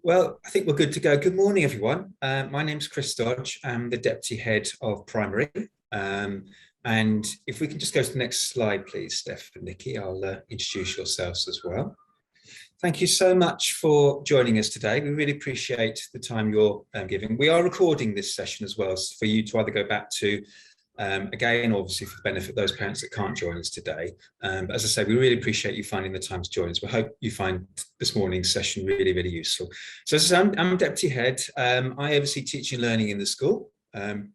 Well, I think we're good to go. Good morning, everyone. My name's Chris Dodge. I'm the Deputy Head of Primary. And if we can just go to the next slide, please, Steph and Nikki, I'll introduce yourselves as well. Thank you so much for joining us today. We really appreciate the time you're giving. We are recording this session as well for you to either go back to again, obviously for the benefit of those parents that can't join us today. But as I say, we really appreciate you finding the time to join us. We hope you find this morning's session really, really useful. So as I say, I'm Deputy Head. I oversee teaching and learning in the school,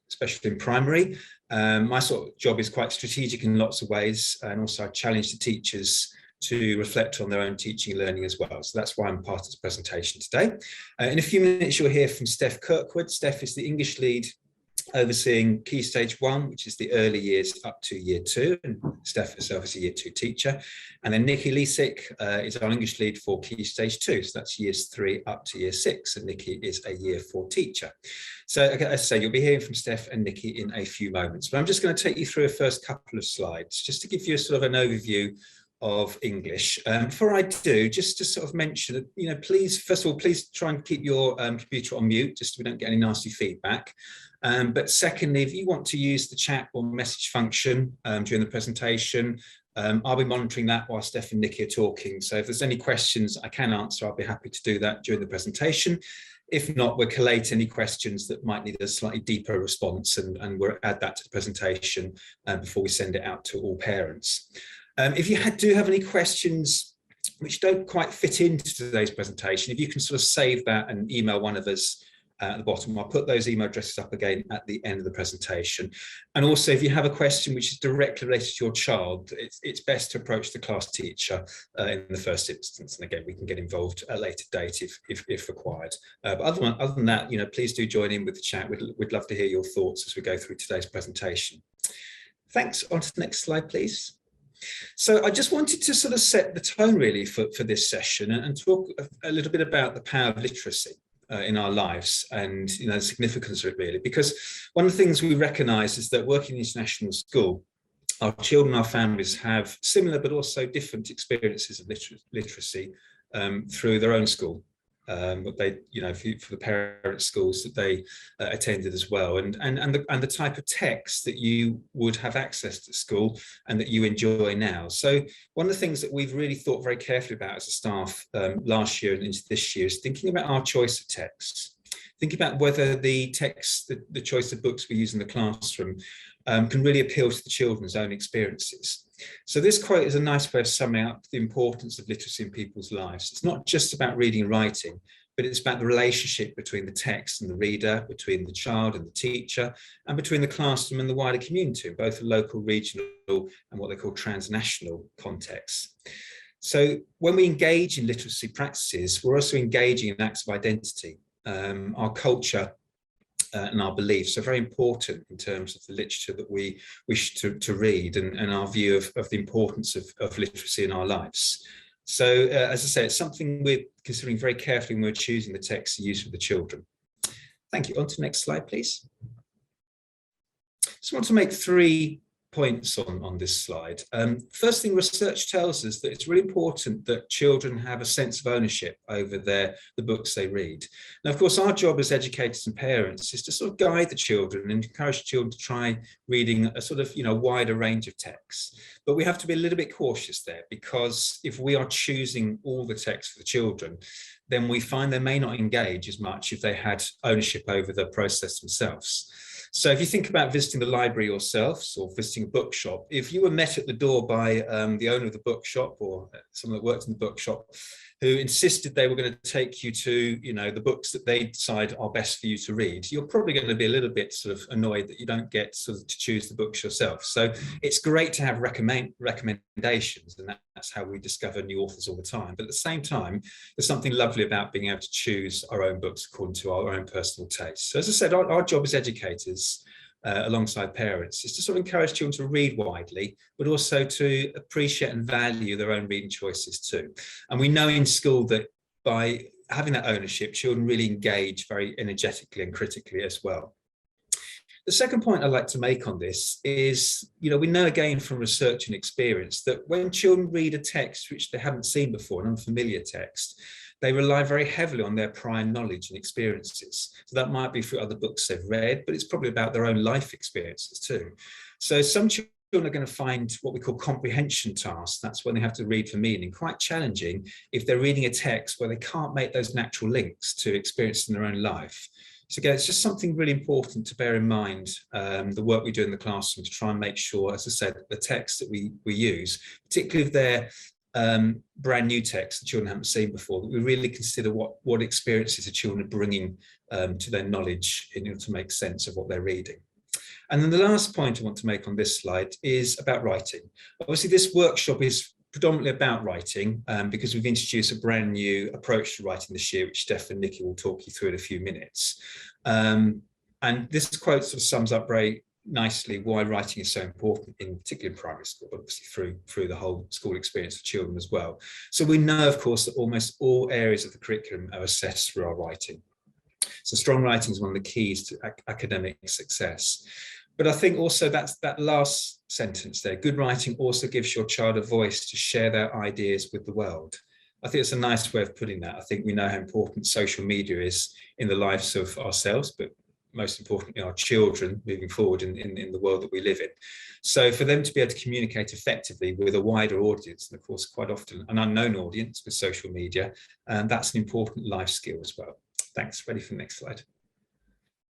especially in primary. My sort of job is quite strategic in lots of ways, and also I challenge the teachers to reflect on their own teaching and learning as well. So that's why I'm part of this presentation today. In a few minutes, you'll hear from Steph Kirkwood. Steph is the English lead overseeing Key Stage 1, which is the early years up to Year 2, and Steph herself is a Year 2 teacher. And then Nikki Lisick is our English lead for Key Stage 2, so that's Years 3 up to Year 6, and Nikki is a Year 4 teacher. So as I say, you'll be hearing from Steph and Nikki in a few moments, but I'm just going to take you through a first couple of slides, just to give you a sort of an overview of English. Before I do, just to sort of mention, please, first of all, please try and keep your computer on mute, just so we don't get any nasty feedback. But secondly, if you want to use the chat or message function during the presentation, I'll be monitoring that while Steph and Nikki are talking. So if there's any questions I can answer, I'll be happy to do that during the presentation. If not, we'll collate any questions that might need a slightly deeper response, and we'll add that to the presentation before we send it out to all parents. If you do have any questions which don't quite fit into today's presentation, if you can sort of save that and email one of us at the bottom, I'll put those email addresses up again at the end of the presentation. And also, if you have a question which is directly related to your child, it's best to approach the class teacher in the first instance. And again, we can get involved at a later date if required. But other than that, please do join in with the chat. We'd love to hear your thoughts as we go through today's presentation. Thanks. On to the next slide, please. So I just wanted to sort of set the tone really for this session and talk a little bit about the power of literacy in our lives, and the significance of it really, because one of the things we recognise is that working in an international school, our children, our families have similar but also different experiences of literacy through their own school. But they, for the parent schools that they attended as well, and the type of text that you would have access to school and that you enjoy now. So one of the things that we've really thought very carefully about as a staff last year and into this year is thinking about our choice of texts. Think about whether the text, the choice of books we use in the classroom can really appeal to the children's own experiences. So this quote is a nice way of summing up the importance of literacy in people's lives. It's not just about reading and writing, but it's about the relationship between the text and the reader, between the child and the teacher, and between the classroom and the wider community, both the local, regional, and what they call transnational contexts. So when we engage in literacy practices, we're also engaging in acts of identity. Our culture and our beliefs are very important in terms of the literature that we wish to read, and our view of the importance of literacy in our lives. So as I say, it's something we're considering very carefully when we're choosing the text to use for the children. Thank you. On to the next slide, please. Just want to make 3 points on this slide. First thing, research tells us that it's really important that children have a sense of ownership over the books they read. Now, of course, our job as educators and parents is to sort of guide the children and encourage children to try reading a sort of wider range of texts. But we have to be a little bit cautious there, because if we are choosing all the text for the children, then we find they may not engage as much if they had ownership over the process themselves. So if you think about visiting the library yourselves or visiting a bookshop, if you were met at the door by the owner of the bookshop or someone that worked in the bookshop who insisted they were going to take you to, the books that they decide are best for you to read, you're probably going to be a little bit sort of annoyed that you don't get sort of to choose the books yourself. So it's great to have recommendations, and that's how we discover new authors all the time. But at the same time, there's something lovely about being able to choose our own books according to our own personal taste. So as I said, our job as educators, alongside parents, is to sort of encourage children to read widely, but also to appreciate and value their own reading choices too. And we know in school that by having that ownership, children really engage very energetically and critically as well. The second point I'd like to make on this is, we know again from research and experience that when children read a text which they haven't seen before, an unfamiliar text, they rely very heavily on their prior knowledge and experiences. So that might be through other books they've read, but it's probably about their own life experiences too. So some children are going to find what we call comprehension tasks. That's when they have to read for meaning, quite challenging if they're reading a text where they can't make those natural links to experience in their own life. So again, it's just something really important to bear in mind, the work we do in the classroom to try and make sure, as I said, the text that we use, particularly if they're brand new texts that children haven't seen before, that we really consider what experiences the children are bringing to their knowledge in order to make sense of what they're reading. And then the last point I want to make on this slide is about writing. Obviously, this workshop is predominantly about writing because we've introduced a brand new approach to writing this year, which Steph and Nikki will talk you through in a few minutes. And this quote sort of sums up very nicely why writing is so important, in particular in primary school, but obviously through the whole school experience for children as well. So we know, of course, that almost all areas of the curriculum are assessed through our writing. So strong writing is one of the keys to academic success. But I think also that's that last sentence there, good writing also gives your child a voice to share their ideas with the world. I think it's a nice way of putting that. I think we know how important social media is in the lives of ourselves, but most importantly, our children moving forward in the world that we live in. So for them to be able to communicate effectively with a wider audience, and of course, quite often an unknown audience with social media, that's an important life skill as well. Thanks. Ready for the next slide.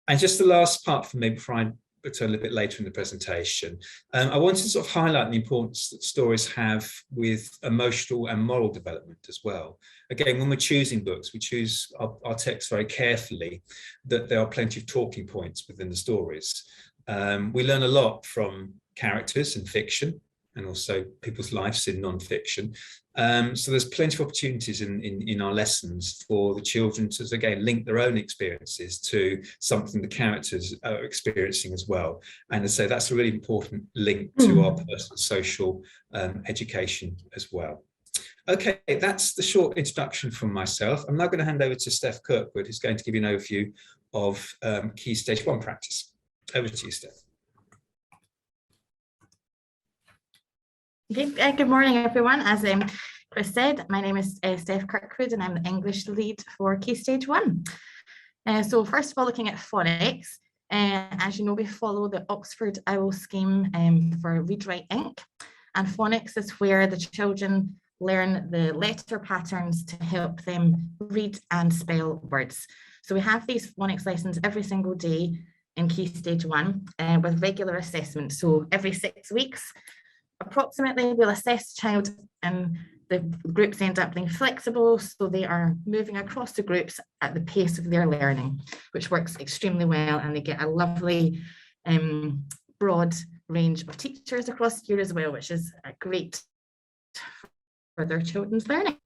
And just the last part for me before I return a little bit later in the presentation, I wanted to sort of highlight the importance that stories have with emotional and moral development as well. Again, when we're choosing books, we choose our texts very carefully, that there are plenty of talking points within the stories. We learn a lot from characters in fiction and also people's lives in non-fiction. So there's plenty of opportunities in our lessons for the children to, again, link their own experiences to something the characters are experiencing as well. And so that's a really important link to our personal social education as well. Okay, that's the short introduction from myself. I'm now going to hand over to Steph Kirkwood, who's going to give you an overview of Key Stage 1 practice. Over to you, Steph. Okay, good morning, everyone. As Chris said, my name is Steph Kirkwood, and I'm the English lead for Key Stage 1. So first of all, looking at phonics, as you know, we follow the Oxford OWL scheme for Read, Write, Ink. And phonics is where the children learn the letter patterns to help them read and spell words. So we have these phonics lessons every single day in Key Stage 1 with regular assessment. So every 6 weeks, approximately, we'll assess the child, and the groups end up being flexible, so they are moving across the groups at the pace of their learning, which works extremely well, and they get a lovely broad range of teachers across the year as well, which is great for their children's learning.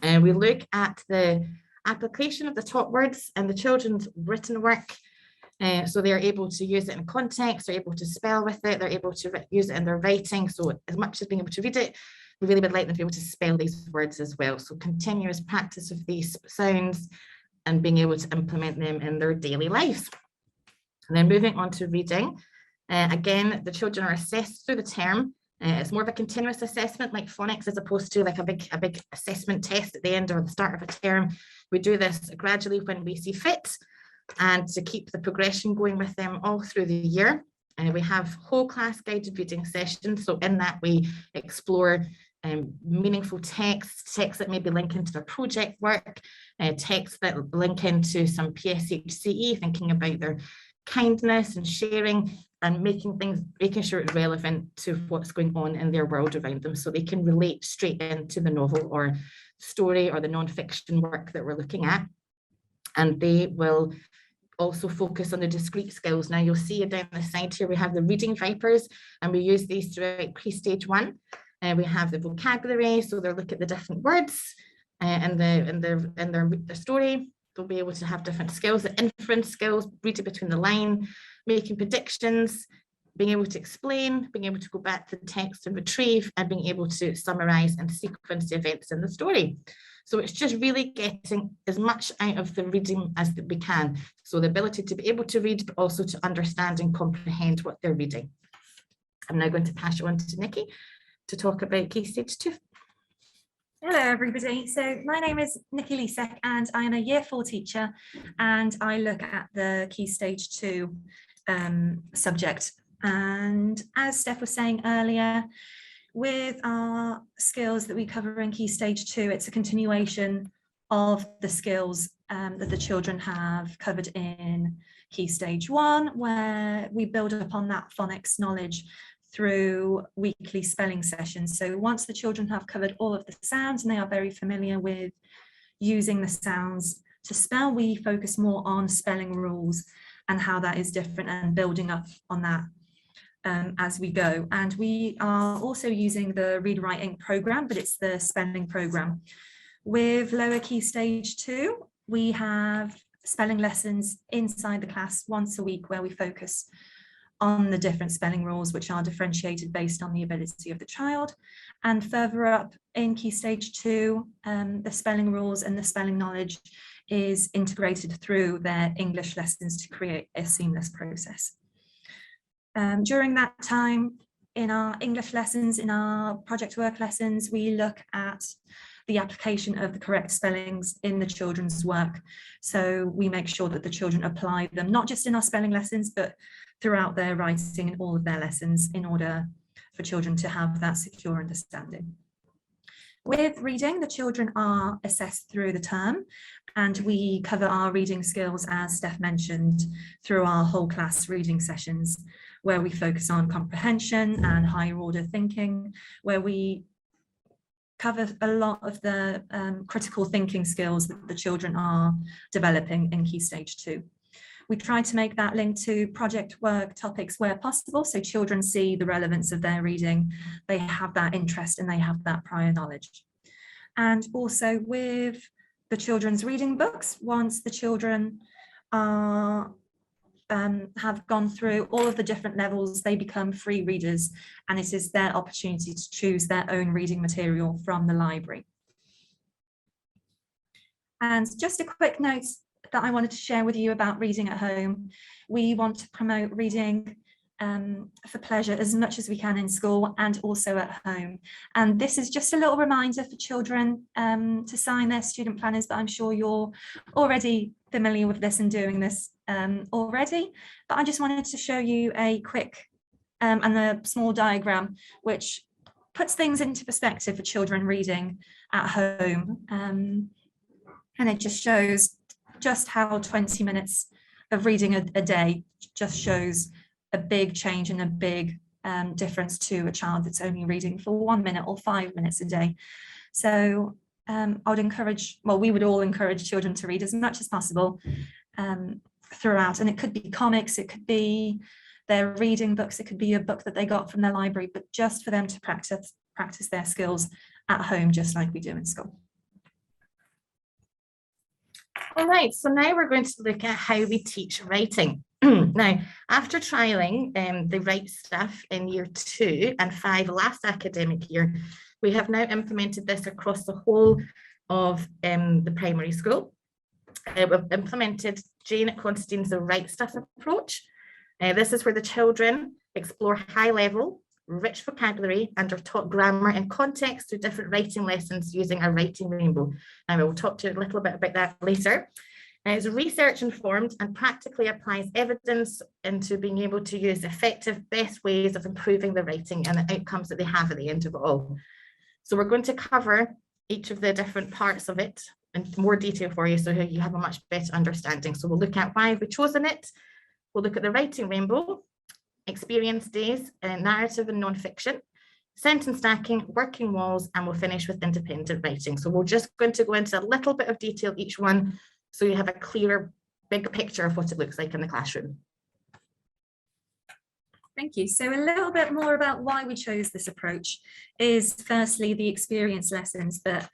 And we look at the application of the taught words and the children's written work. So they're able to use it in context, they're able to spell with it, they're able to use it in their writing. So as much as being able to read it, we really would like them to be able to spell these words as well. So continuous practice of these sounds and being able to implement them in their daily lives. And then moving on to reading, again, the children are assessed through the term. It's more of a continuous assessment like phonics, as opposed to like a big assessment test at the end or the start of a term. We do this gradually when we see fit, and to keep the progression going with them all through the year. We have whole class guided reading sessions. So in that we explore meaningful texts that maybe link into their project work, texts that link into some PSHCE, thinking about their kindness and sharing and making sure it's relevant to what's going on in their world around them, so they can relate straight into the novel or story or the non-fiction work that we're looking at. And they will also focus on the discrete skills. Now you'll see down the side here, we have the reading vipers, and we use these throughout Key Stage 1. We have the vocabulary, so they'll look at the different words and their story. They'll be able to have different skills, the inference skills, reading between the line, making predictions, being able to explain, being able to go back to the text and retrieve, and being able to summarize and sequence the events in the story. So it's just really getting as much out of the reading as we can. So the ability to be able to read, but also to understand and comprehend what they're reading. I'm now going to pass you on to Nikki to talk about Key Stage 2. Hello everybody, so my name is Nikki Lisek and I am a Year 4 teacher and I look at the Key Stage 2 subject. And as Steph was saying earlier, with our skills that we cover in Key Stage 2, it's a continuation of the skills that the children have covered in Key Stage 1, where we build upon that phonics knowledge through weekly spelling sessions. So once the children have covered all of the sounds and they are very familiar with using the sounds to spell, we focus more on spelling rules and how that is different and building up on that as we go. And we are also using the Read Write Ink program, but it's the spelling program. With lower Key Stage 2, we have spelling lessons inside the class once a week where we focus on the different spelling rules, which are differentiated based on the ability of the child. And further up in Key Stage 2, the spelling rules and the spelling knowledge is integrated through their English lessons to create a seamless process. During that time, in our English lessons, in our project work lessons, we look at the application of the correct spellings in the children's work. So we make sure that the children apply them, not just in our spelling lessons, but throughout their writing in all of their lessons in order for children to have that secure understanding. With reading, the children are assessed through the term and we cover our reading skills, as Steph mentioned, through our whole class reading sessions, where we focus on comprehension and higher order thinking, where we cover a lot of the critical thinking skills that the children are developing in Key Stage 2. We try to make that link to project work topics where possible, so children see the relevance of their reading, they have that interest and they have that prior knowledge. And also with the children's reading books, once the children are have gone through all of the different levels, they become free readers and it is their opportunity to choose their own reading material from the library. And just a quick note that I wanted to share with you about reading at home. We want to promote reading for pleasure as much as we can in school and also at home. And this is just a little reminder for children to sign their student planners, but I'm sure you're already familiar with this and doing this already. But I just wanted to show you a quick and a small diagram which puts things into perspective for children reading at home. And it just shows just how 20 minutes of reading a day just shows a big change and a big difference to a child that's only reading for 1 minute or 5 minutes a day. So I would encourage, well, we would all encourage children to read as much as possible throughout. And it could be comics, it could be their reading books, it could be a book that they got from their library, but just for them to practice their skills at home, just like we do in school. All right, so now we're going to look at how we teach writing. Now, after trialling the Write stuff in Year 2 and 5 last academic year, we have now implemented this across the whole of the primary school. We've implemented Jane Constantine's The Write Stuff approach. This is where the children explore high-level, rich vocabulary and are taught grammar and context through different writing lessons using our writing rainbow. And we'll talk to you a little bit about that later. It's research informed and practically applies evidence into being able to use effective, best ways of improving the writing and the outcomes that they have at the end of it all. So we're going to cover each of the different parts of it in more detail for you so you have a much better understanding. So we'll look at why we've chosen it. We'll look at the writing rainbow, experience days, narrative and non-fiction, sentence stacking, working walls, and we'll finish with independent writing. So we're just going to go into a little bit of detail each one so you have a clearer, big picture of what it looks like in the classroom. Thank you. So a little bit more about why we chose this approach is firstly the experience lessons, but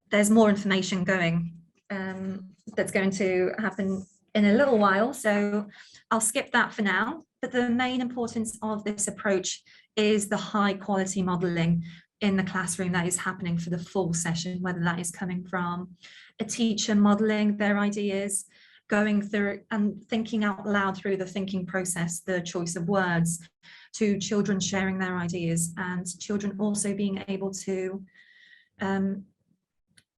there's more information going that's going to happen in a little while. So I'll skip that for now. But the main importance of this approach is the high quality modelling in the classroom that is happening for the full session, whether that is coming from a teacher modelling their ideas, going through and thinking out loud through the thinking process, the choice of words, to children sharing their ideas and children also being able to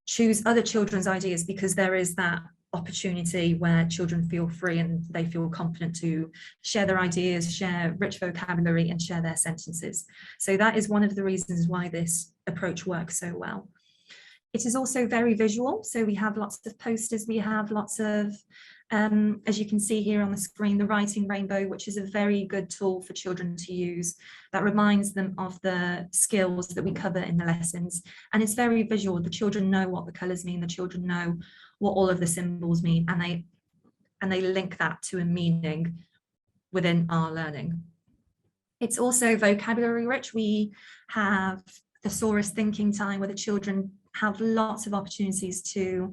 choose other children's ideas, because there is that opportunity where children feel free and they feel confident to share their ideas, share rich vocabulary, and share their sentences. So that is one of the reasons why this approach works so well. It is also very visual. So we have lots of posters, we have lots of, as you can see here on the screen, the writing rainbow, which is a very good tool for children to use that reminds them of the skills that we cover in the lessons. And it's very visual. The children know what the colours mean, the children know what all of the symbols mean, and they link that to a meaning within our learning. It's also vocabulary rich. We have thesaurus thinking time, where the children have lots of opportunities to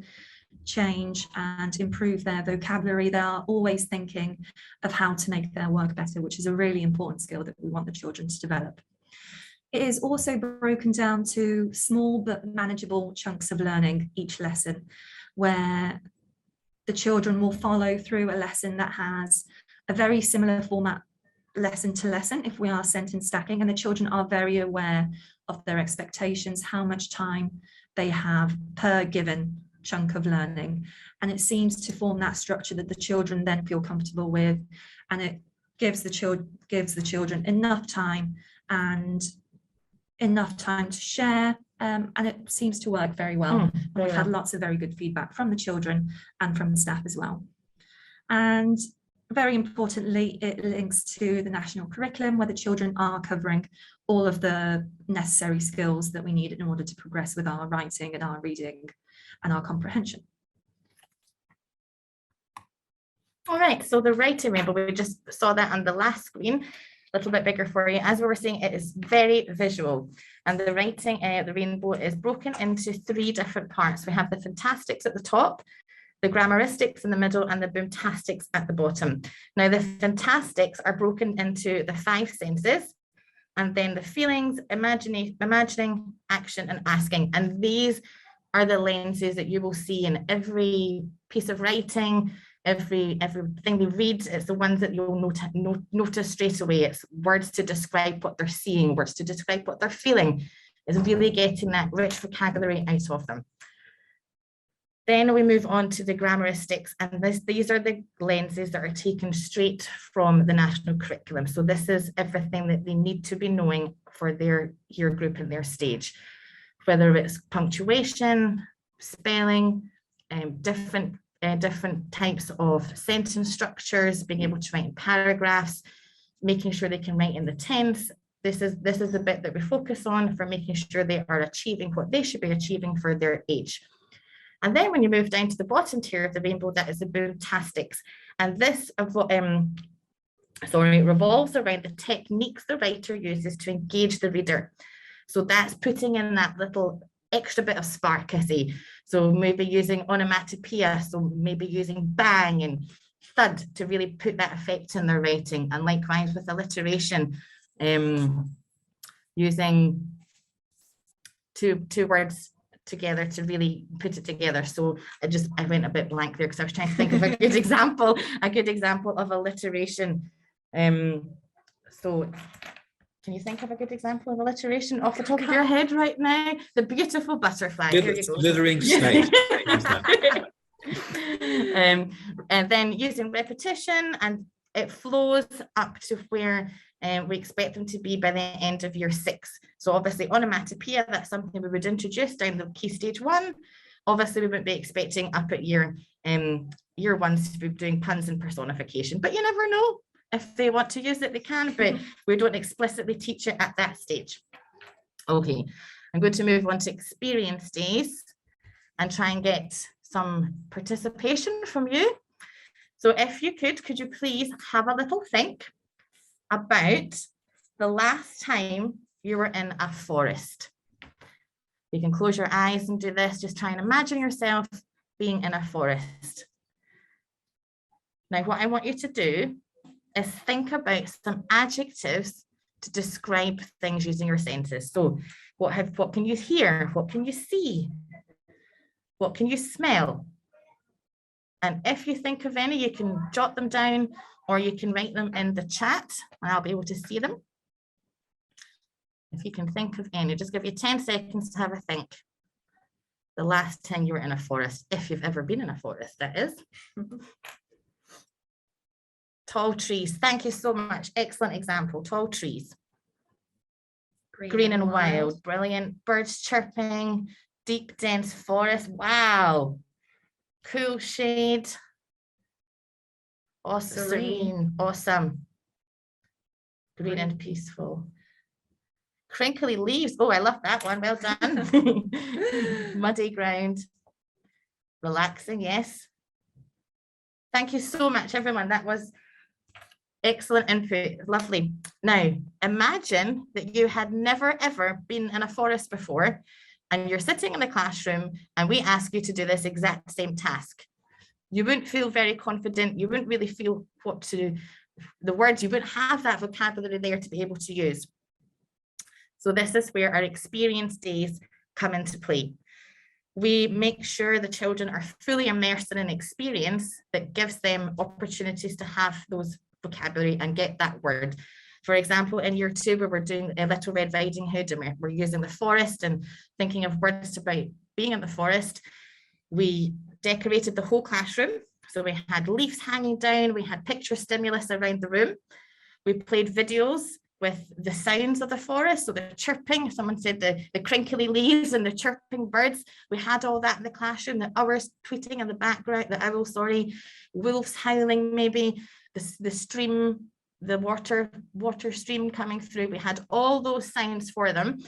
change and improve their vocabulary. They are always thinking of how to make their work better, which is a really important skill that we want the children to develop. It is also broken down to small but manageable chunks of learning each lesson, where the children will follow through a lesson that has a very similar format lesson to lesson if we are sentence stacking, and the children are very aware of their expectations, how much time they have per given chunk of learning, and it seems to form that structure that the children then feel comfortable with, and it gives the children enough time to share, and it seems to work very well. We've had lots of very good feedback from the children and from the staff as well. And very importantly, it links to the national curriculum, where the children are covering all of the necessary skills that we need in order to progress with our writing and our reading and our comprehension. All right, so the writing rainbow, we just saw that on the last screen, a little bit bigger for you. As we were saying, it is very visual, and the writing, the rainbow is broken into 3 different parts. We have the fantastics at the top, the grammaristics in the middle, and the boomtastics at the bottom. Now, the fantastics are broken into the 5 senses, and then the feelings, imagining, action, and asking. And these are the lenses that you will see in every piece of writing, everything they read. It's the ones that you'll notice straight away. It's words to describe what they're seeing, words to describe what they're feeling. It's really getting that rich vocabulary out of them. Then we move on to the grammaristics, and these are the lenses that are taken straight from the national curriculum. So this is everything that they need to be knowing for their year group and their stage, whether it's punctuation, spelling, different types of sentence structures, being able to write in paragraphs, making sure they can write in the tense. This is the bit that we focus on for making sure they are achieving what they should be achieving for their age. And then when you move down to the bottom tier of the rainbow, that is the boomtastics. And this revolves around the techniques the writer uses to engage the reader. So that's putting in that little extra bit of spark, I say. So maybe using onomatopoeia, so maybe using bang and thud to really put that effect in their writing. And likewise with alliteration, using two words together to really put it together. So I went a bit blank there because I was trying to think of a good example of alliteration. So can you think of a good example of alliteration off the top of your head right now? The beautiful butterfly. Here you go. Slithering snake. And then using repetition, and it flows up to where we expect them to be by the end of year 6. So obviously onomatopoeia, that's something we would introduce down the key stage 1. Obviously we wouldn't be expecting up at year 1 to be doing puns and personification, but you never know. If they want to use it, they can, but we don't explicitly teach it at that stage. Okay, I'm going to move on to experience days and try and get some participation from you. So if you could you please have a little think about the last time you were in a forest? You can close your eyes and do this. Just try and imagine yourself being in a forest. Now, what I want you to do is think about some adjectives to describe things using your senses. So what can you hear? What can you see? What can you smell? And if you think of any, you can jot them down or you can write them in the chat and I'll be able to see them. If you can think of any, just give you 10 seconds to have a think. the last time you were in a forest, if you've ever been in a forest, that is. Tall trees. Thank you so much. Excellent example. Tall trees. Green and wild. Brilliant. Birds chirping. Deep, dense forest. Wow. Cool shade. Awesome. Serene. Awesome. Green and peaceful. Crinkly leaves. Oh, I love that one. Well done. Muddy ground. Relaxing. Yes. Thank you so much, everyone. That was excellent input. Lovely. Now, imagine that you had never, ever been in a forest before, and you're sitting in a classroom and we ask you to do this exact same task. You wouldn't feel very confident. You wouldn't really feel the words, you wouldn't have that vocabulary there to be able to use. So this is where our experience days come into play. We make sure the children are fully immersed in an experience that gives them opportunities to have those vocabulary and get that word. For example, in year 2, where we're doing a Little Red Riding Hood and we're using the forest and thinking of words about being in the forest, we decorated the whole classroom. So we had leaves hanging down, we had picture stimulus around the room. We played videos with the sounds of the forest, so the chirping, someone said the crinkly leaves and the chirping birds. We had all that in the classroom, the owls tweeting in the background, the owl, sorry, wolves howling maybe, the stream, the water stream coming through. We had all those sounds for them.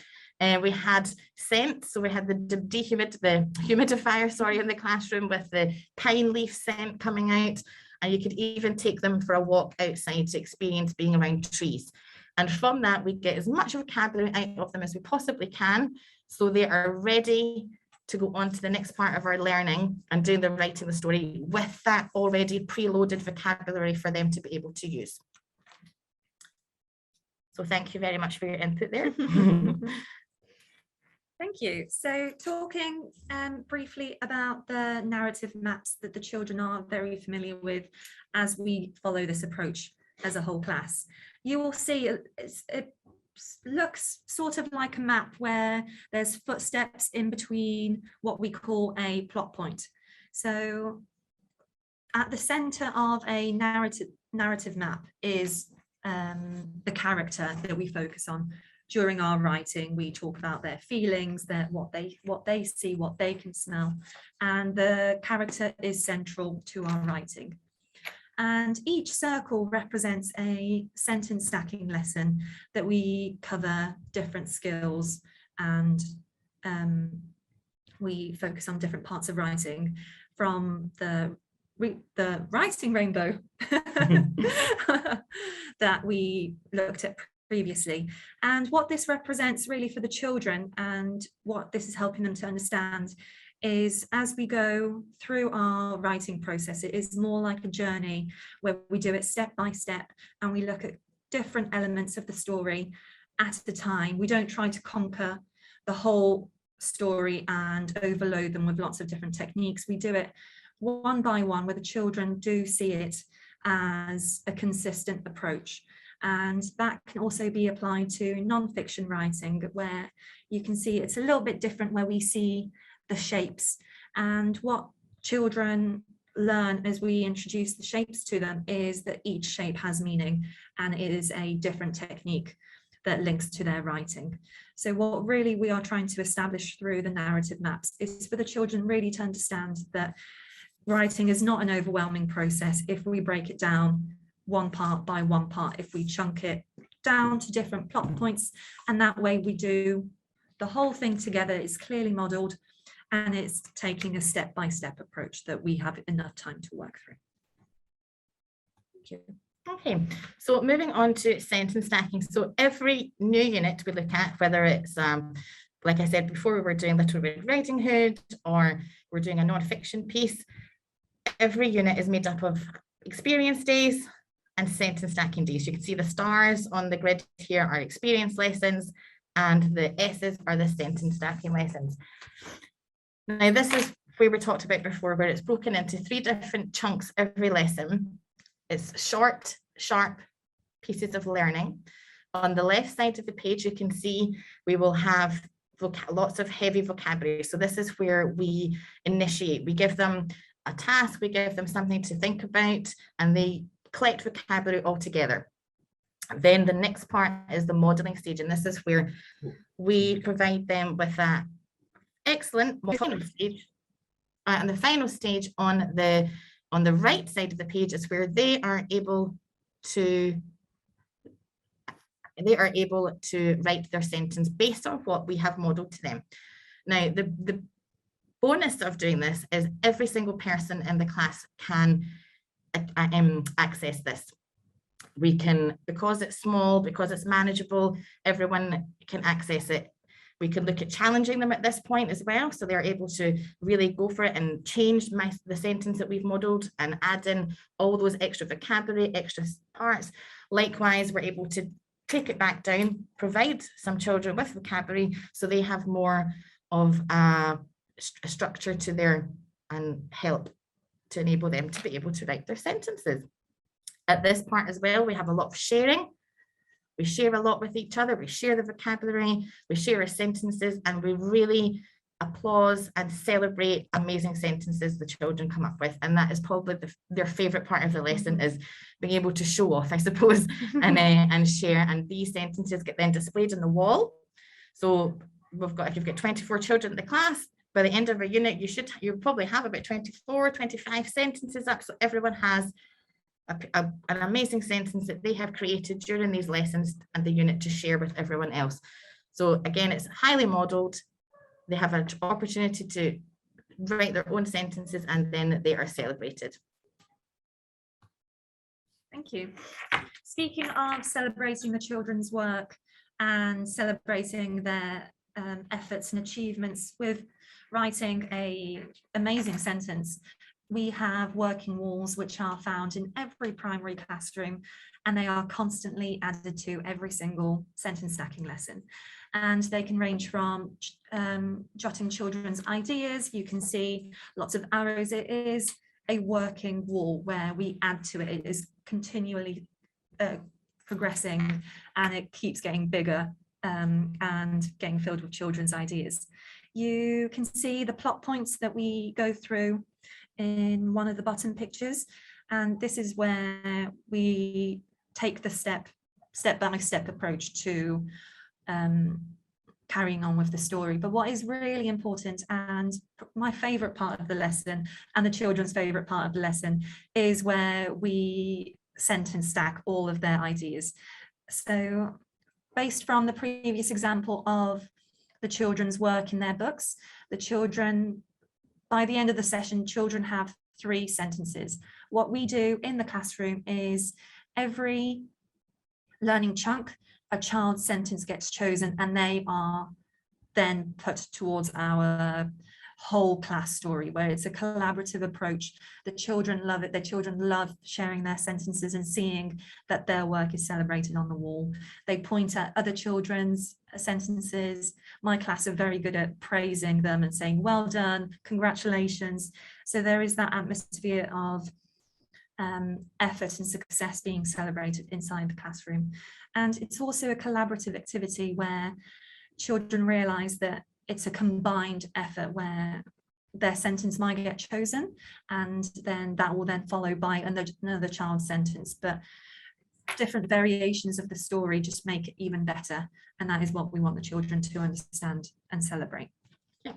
We had scents, so we had the humidifier, sorry, in the classroom with the pine leaf scent coming out, and you could even take them for a walk outside to experience being around trees. And from that, we get as much vocabulary out of them as we possibly can, so they are ready to go on to the next part of our learning and doing the writing the story with that already preloaded vocabulary for them to be able to use. So thank you very much for your input there. Thank you. So talking briefly about the narrative maps that the children are very familiar with as we follow this approach as a whole class, you will see it looks sort of like a map where there's footsteps in between what we call a plot point. So at the center of a narrative map is the character that we focus on. During our writing, we talk about their feelings, what they see, what they can smell, and the character is central to our writing. And each circle represents a sentence stacking lesson that we cover different skills, and we focus on different parts of writing, from the writing rainbow that we looked at previously. And what this represents really for the children, and what this is helping them to understand, is as we go through our writing process, it is more like a journey where we do it step by step and we look at different elements of the story at a time. We don't try to conquer the whole story and overload them with lots of different techniques. We do it one by one, where the children do see it as a consistent approach. And that can also be applied to non-fiction writing, where you can see it's a little bit different, where we see the shapes, and what children learn as we introduce the shapes to them is that each shape has meaning, and it is a different technique that links to their writing. So what really we are trying to establish through the narrative maps is for the children really to understand that writing is not an overwhelming process if we break it down one part by one part, if we chunk it down to different plot points, and that way we do the whole thing together. It's clearly modeled, and it's taking a step-by-step approach that we have enough time to work through. Thank you. Okay, so moving on to sentence stacking. So every new unit we look at, whether it's like I said before, we were doing Little Red Riding Hood, or we're doing a non-fiction piece, every unit is made up of experience days and sentence stacking days. You can see the stars on the grid here are experience lessons, and the S's are the sentence stacking lessons. Now, this is where we talked about before, where it's broken into 3 different chunks every lesson. It's short, sharp pieces of learning. On the left side of the page, you can see we will have lots of heavy vocabulary. So this is where we initiate. We give them a task, we give them something to think about, and they collect vocabulary all together. Then the next part is the modeling stage, and this is where we provide them with that excellent final stage. And the final stage on the right side of the page is where they are able to write their sentence based on what we have modeled to them. Now, the bonus of doing this is every single person in the class can access this. We can, because it's small, because it's manageable, everyone can access it. We can look at challenging them at this point as well, so they're able to really go for it and change the sentence that we've modeled and add in all those extra vocabulary, extra parts. Likewise, we're able to take it back down, provide some children with vocabulary so they have more of a structure to their and help to enable them to be able to write their sentences. At this part as well, we have a lot of sharing. We share a lot with each other. We share the vocabulary, we share our sentences, and we really applaud and celebrate amazing sentences the children come up with. And that is probably their favorite part of the lesson, is being able to show off, I suppose, and share. And these sentences get then displayed on the wall. So we've got, if you've got 24 children in the class, by the end of a unit, you probably have about 24, 25 sentences up. So everyone has an amazing sentence that they have created during these lessons and the unit to share with everyone else. So again, it's highly modeled. They have an opportunity to write their own sentences, and then they are celebrated. Thank you. Speaking of celebrating the children's work and celebrating their efforts and achievements with writing an amazing sentence, we have working walls which are found in every primary classroom, and they are constantly added to every single sentence stacking lesson. And they can range from jotting children's ideas. You can see lots of arrows. It is a working wall where we add to it. It is continually progressing, and it keeps getting bigger and getting filled with children's ideas. You can see the plot points that we go through in one of the bottom pictures, and this is where we take the step-by-step approach to carrying on with the story. But what is really important, and my favorite part of the lesson and the children's favorite part of the lesson, is where we sentence stack all of their ideas. So based from the previous example of the children's work in their books, the children, by the end of the session, children have 3 sentences. What we do in the classroom is every learning chunk, a child's sentence gets chosen, and they are then put towards our whole class story, where it's a collaborative approach. The children love it. The children love sharing their sentences and seeing that their work is celebrated on the wall. They point at other children's sentences. My class are very good at praising them and saying, well done, congratulations. So there is that atmosphere of effort and success being celebrated inside the classroom. And it's also a collaborative activity where children realize that it's a combined effort, where their sentence might get chosen, and then that will then follow by another child's sentence. But different variations of the story just make it even better. And that is what we want the children to understand and celebrate. Yeah.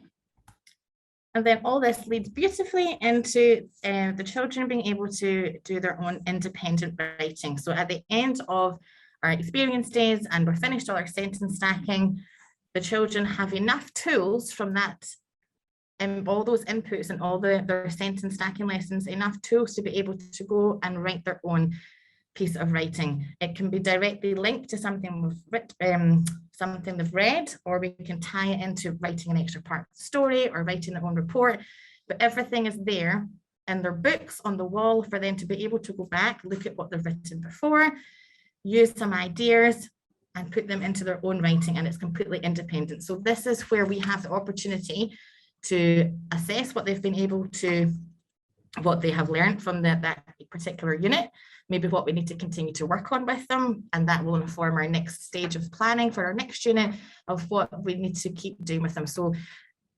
And then all this leads beautifully into the children being able to do their own independent writing. So at the end of our experience days, and we're finished all our sentence stacking, the children have enough tools from that, all those inputs and all their sentence stacking lessons, enough tools to be able to go and write their own piece of writing. It can be directly linked to something something they've read, or we can tie it into writing an extra part of the story or writing their own report. But everything is there in their books on the wall for them to be able to go back, look at what they've written before, use some ideas, and put them into their own writing, and it's completely independent. So this is where we have the opportunity to assess what they've been able to, what they have learned from that particular unit, maybe what we need to continue to work on with them, and that will inform our next stage of planning for our next unit of what we need to keep doing with them. So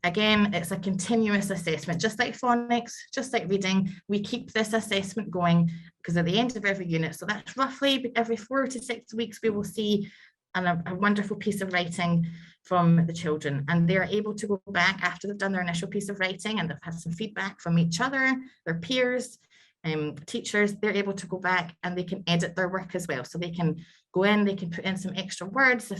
again, it's a continuous assessment, just like phonics, just like reading. We keep this assessment going because at the end of every unit, so that's roughly every 4 to 6 weeks, we will see a wonderful piece of writing from the children, and they're able to go back after they've done their initial piece of writing and they've had some feedback from each other, their peers, teachers. They're able to go back and they can edit their work as well. So they can go in, they can put in some extra words.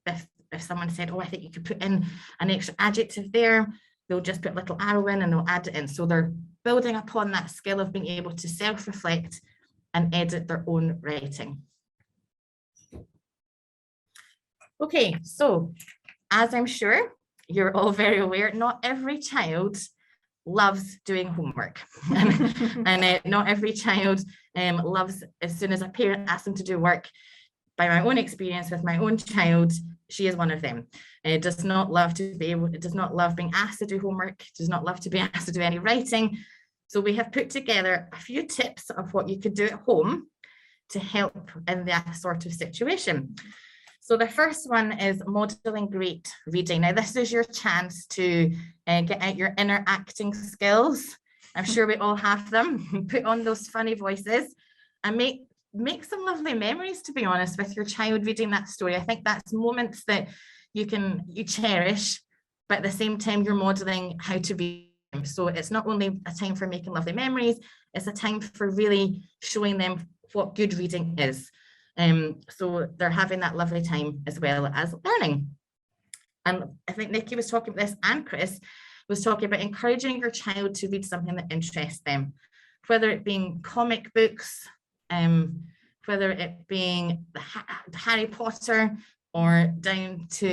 If someone said, oh, I think you could put in an extra adjective there, they'll just put a little arrow in and they'll add it in. So they're building upon that skill of being able to self-reflect and edit their own writing. Okay, so as I'm sure you're all very aware, not every child loves doing homework and not every child loves, as soon as a parent asks them to do work. By my own experience with my own child, she is one of them. It does not love being asked to do homework, does not love to be asked to do any writing. So we have put together a few tips of what you could do at home to help in that sort of situation. So the first one is modeling great reading. Now, this is your chance to get out your inner acting skills. I'm sure we all have them. Put on those funny voices and make some lovely memories, to be honest, with your child reading that story. I think that's moments that you cherish, but at the same time, you're modeling how to read them. So it's not only a time for making lovely memories, it's a time for really showing them what good reading is. So they're having that lovely time as well as learning. And I think Nikki was talking about this, and Chris was talking about encouraging your child to read something that interests them, whether it being comic books, whether it being the Harry Potter, or down to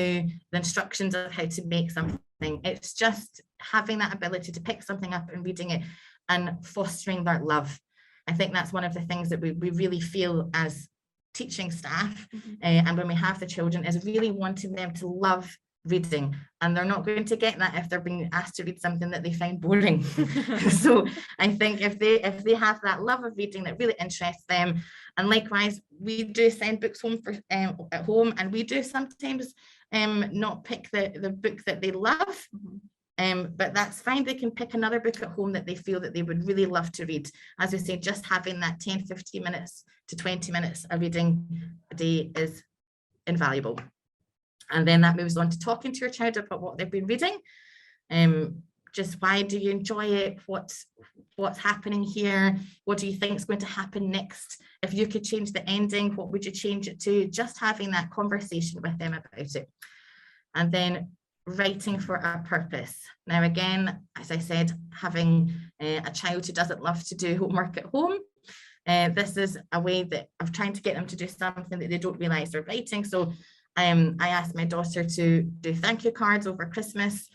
the instructions of how to make something. It's just having that ability to pick something up and reading it and fostering that love. I think that's one of the things that we really feel as teaching staff, and when we have the children, is really wanting them to love reading, and they're not going to get that if they're being asked to read something that they find boring. So I think if they have that love of reading that really interests them, and likewise we do send books home for at home, and we do sometimes not pick the book that they love, but that's fine. They can pick another book at home that they feel that they would really love to read. As we say, just having that 10-15 minutes to 20 minutes of reading a day is invaluable. And then that moves on to talking to your child about what they've been reading. Just why do you enjoy it? What's happening here? What do you think is going to happen next? If you could change the ending, what would you change it to? Just having that conversation with them about it. And then writing for a purpose. Now, again, as I said, having a child who doesn't love to do homework at home, this is a way of trying to get them to do something that they don't realize they're writing. So I asked my daughter to do thank you cards over Christmas,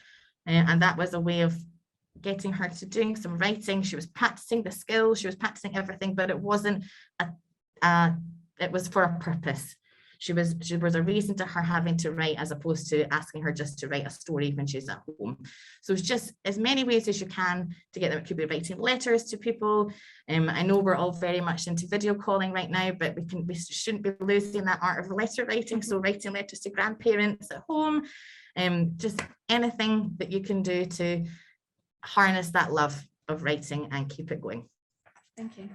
and that was a way of getting her to doing some writing. She was practicing the skills, she was practicing everything, but it wasn't it was for a purpose. She was a reason to her having to write, as opposed to asking her just to write a story when she's at home. So it's just as many ways as you can to get them. It could be writing letters to people. I know we're all very much into video calling right now, but we shouldn't be losing that art of letter writing. So writing letters to grandparents at home, just anything that you can do to harness that love of writing and keep it going. Thank you.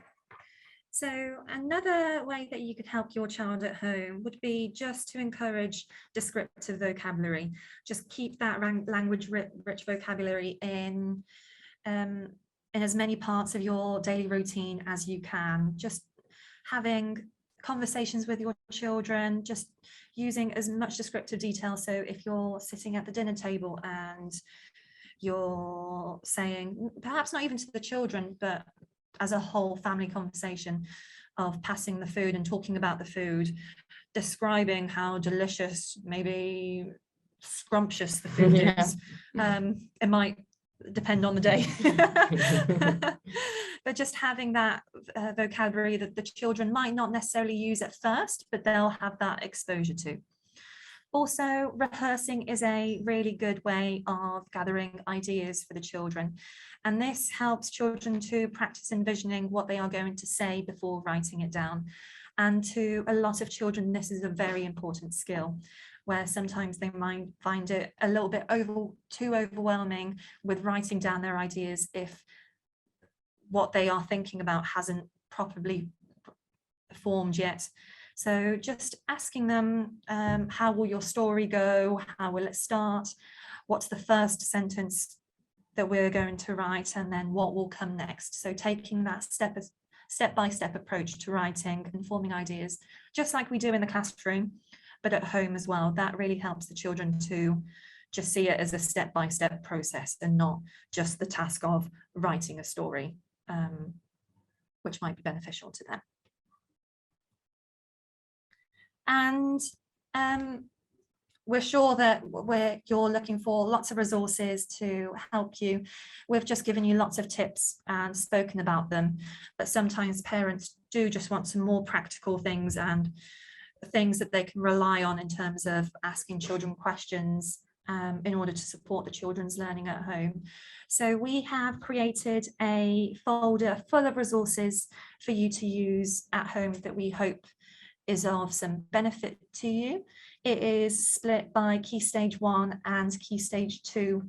So another way that you could help your child at home would be just to encourage descriptive vocabulary. Just keep that language-rich vocabulary in as many parts of your daily routine as you can. Just having conversations with your children, just using as much descriptive detail. So if you're sitting at the dinner table and you're saying, perhaps not even to the children, but as a whole family conversation of passing the food and talking about the food, describing how delicious, maybe scrumptious the food is. It might depend on the day. But just having that vocabulary that the children might not necessarily use at first, but they'll have that exposure to. Also, rehearsing is a really good way of gathering ideas for the children. And this helps children to practice envisioning what they are going to say before writing it down. And to a lot of children, this is a very important skill, where sometimes they might find it a little bit too overwhelming with writing down their ideas if what they are thinking about hasn't properly formed yet. So just asking them, how will your story go? How will it start? What's the first sentence that we're going to write? And then what will come next? So taking that step-by-step approach to writing and forming ideas, just like we do in the classroom, but at home as well. That really helps the children to just see it as a step-by-step process and not just the task of writing a story, which might be beneficial to them. And we're sure that you're looking for lots of resources to help you. We've just given you lots of tips and spoken about them, but sometimes parents do just want some more practical things and things that they can rely on in terms of asking children questions in order to support the children's learning at home. So we have created a folder full of resources for you to use at home that we hope is of some benefit to you. It is split by Key Stage 1 and Key Stage 2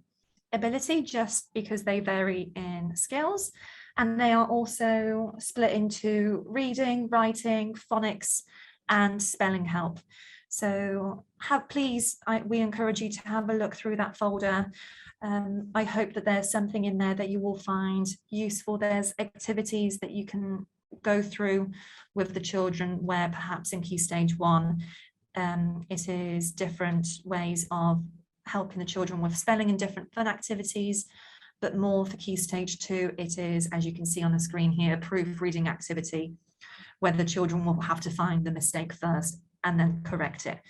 ability, just because they vary in skills. And they are also split into reading, writing, phonics, and spelling help. So we encourage you to have a look through that folder. I hope that there's something in there that you will find useful. There's activities that you can go through with the children, where perhaps in Key Stage 1 it is different ways of helping the children with spelling and different fun activities, but more for Key Stage 2 it is, as you can see on the screen here, proofreading activity, where the children will have to find the mistake first and then correct it.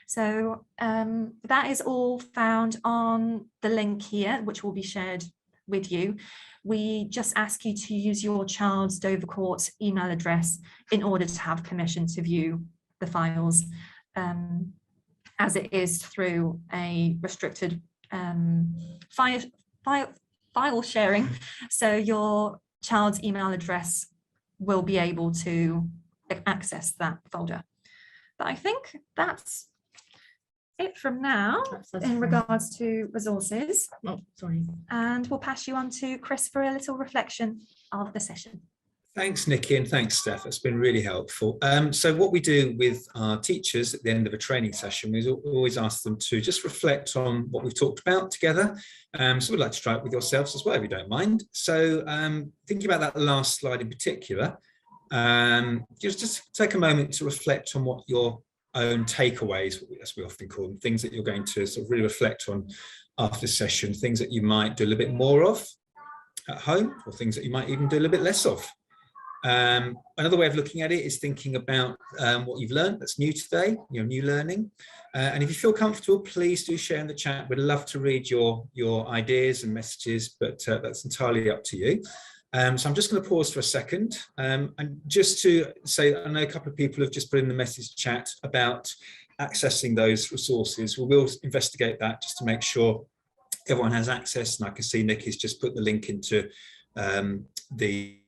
So that is all found on the link here, which will be shared with you. We just ask you to use your child's Dovercourt email address in order to have permission to view the files, as it is through a restricted file sharing. So your child's email address will be able to access that folder. But I think that's it from now in regards to resources. Oh, sorry. And we'll pass you on to Chris for a little reflection of the session. Thanks, Nikki, and thanks, Steph. It's been really helpful. So what we do with our teachers at the end of a training session, we always ask them to just reflect on what we've talked about together. So we'd like to try it with yourselves as well, if you don't mind. So thinking about that last slide in particular, just take a moment to reflect on what your own takeaways, as we often call them, things that you're going to sort of really reflect on after the session, things that you might do a little bit more of at home, or things that you might even do a little bit less of. Another way of looking at it is thinking about what you've learned that's new today, new learning. And if you feel comfortable, please do share in the chat. We'd love to read your ideas and messages, but that's entirely up to you. So I'm just going to pause for a second, and just to say, I know a couple of people have just put in the message chat about accessing those resources. We will investigate that just to make sure everyone has access, and I can see Nikki's just put the link into the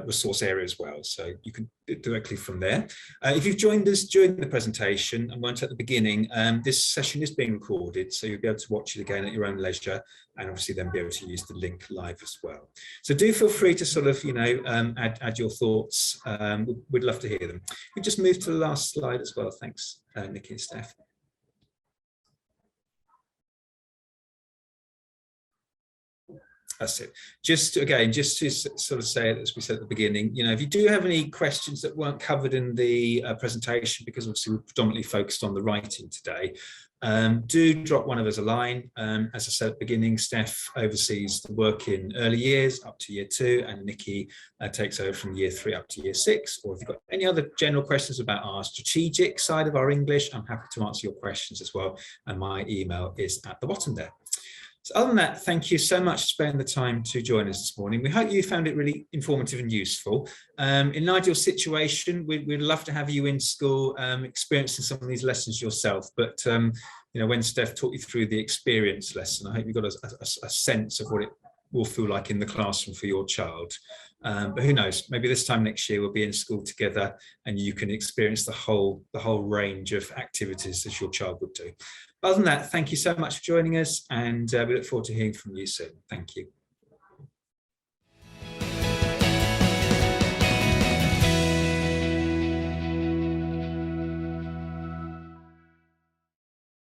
resource area as well, so you can do it directly from there. If you've joined us during the presentation and weren't at the beginning, this session is being recorded, so you'll be able to watch it again at your own leisure, and obviously then be able to use the link live as well. So do feel free to sort of add your thoughts. We'd love to hear them. We just move to the last slide as well. Thanks, Nikki and Steph. That's it. Just to sort of say, as we said at the beginning, if you do have any questions that weren't covered in the presentation, because obviously we're predominantly focused on the writing today, do drop one of us a line. As I said at the beginning, Steph oversees the work in early years up to year 2, and Nikki takes over from year 3 up to year 6. Or if you've got any other general questions about our strategic side of our English, I'm happy to answer your questions as well. And my email is at the bottom there. So other than that, thank you so much for spending the time to join us this morning. We hope you found it really informative and useful. In an ideal situation, we'd love to have you in school experiencing some of these lessons yourself. But when Steph taught you through the experience lesson, I hope you got a sense of what it will feel like in the classroom for your child. But who knows, maybe this time next year we'll be in school together and you can experience the whole range of activities as your child would do. Other than that, thank you so much for joining us, and we look forward to hearing from you soon. Thank you.